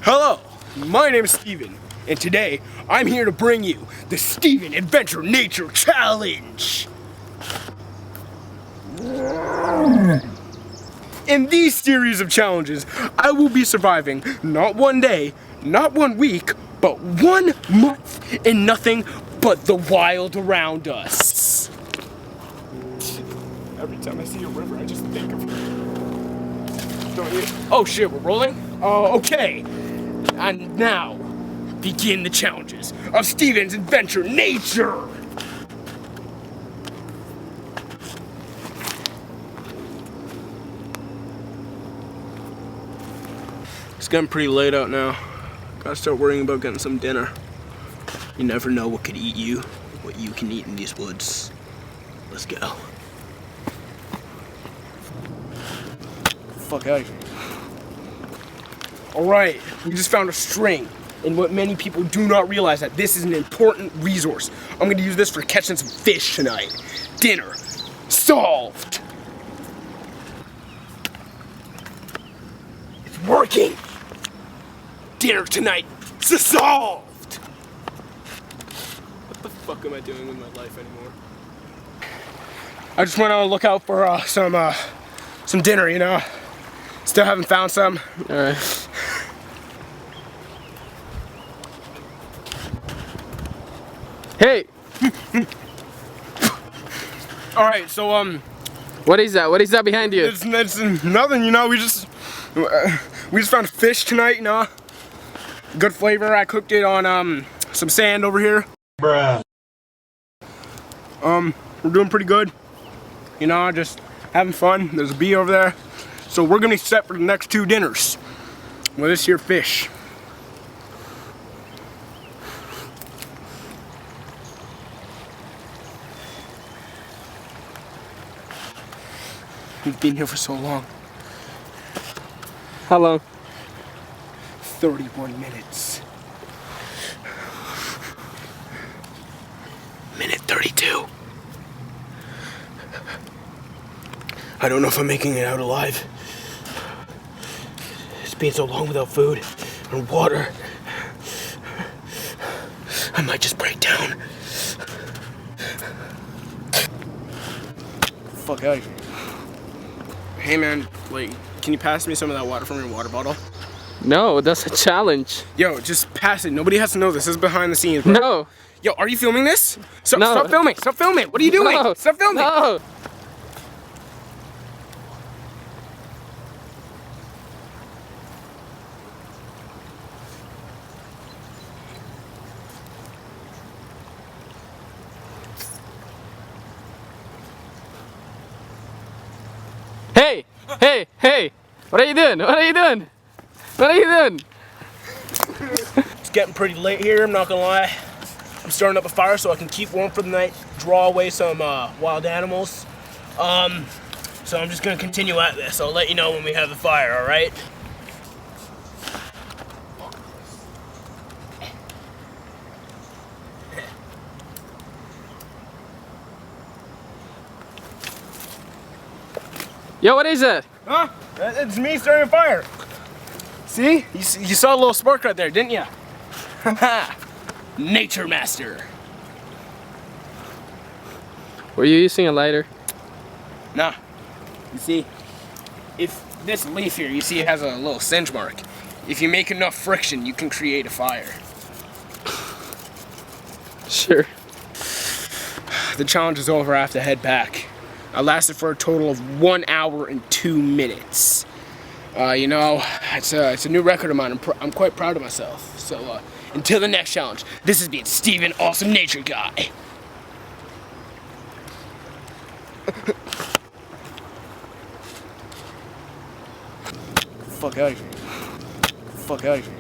Hello, my name is Steven, and today I'm here to bring you the Steven Adventure Nature Challenge. In these series of challenges, I will be surviving not one day, not 1 week, but 1 month in nothing but the wild around us. Every time I see a river, I just think of her. Don't you? Oh shit, we're rolling? Oh, okay. And now, begin the challenges of Steven's Adventure Nature! It's getting pretty late out now. Gotta start worrying about getting some dinner. You never know what could eat you, what you can eat in these woods. Let's go. Fuck out of here. Alright, we just found a string. And what many people do not realize that this is an important resource. I'm gonna use this for catching some fish tonight. Dinner solved. It's working. Dinner tonight solved. What the fuck am I doing with my life anymore? I just went on a lookout for some dinner, you know. Still haven't found some. All right. Hey! All right, so what is that? What is that behind you? it's nothing, you know. We just found fish tonight, you know. Good flavor. I cooked it on some sand over here. Bruh. We're doing pretty good. You know, just having fun. There's a bee over there. So we're gonna be set for the next 2 dinners with this here fish. We've been here for so long. How long? 31 minutes. Minute 32. I don't know if I'm making it out alive. It's been so long without food and water. I might just break down. Fuck out of here. Hey man, like, can you pass me some of that water from your water bottle? No, that's a challenge. Yo, just pass it. Nobody has to know this. This is behind the scenes, bro. No. Yo, are you filming this? So, No. Stop filming. Stop filming. What are you doing? No. Stop filming. No. Hey! Hey! Hey! What are you doing? What are you doing? What are you doing? It's getting pretty late here, I'm not gonna lie. I'm starting up a fire so I can keep warm for the night, draw away some wild animals. So I'm just gonna continue at this. I'll let you know when we have the fire, alright? Yo, what is it? Huh? It's me starting a fire. See? You saw a little spark right there, didn't you? Nature Master. Were you using a lighter? Nah. You see, if this leaf here, you see it has a little singe mark. If you make enough friction, you can create a fire. Sure. The challenge is over, I have to head back. I lasted for a total of 1 hour and 2 minutes. You know, it's a new record of mine. I'm quite proud of myself. So until the next challenge, this has been Steven, Awesome Nature Guy. Fuck out of here. Fuck out of here.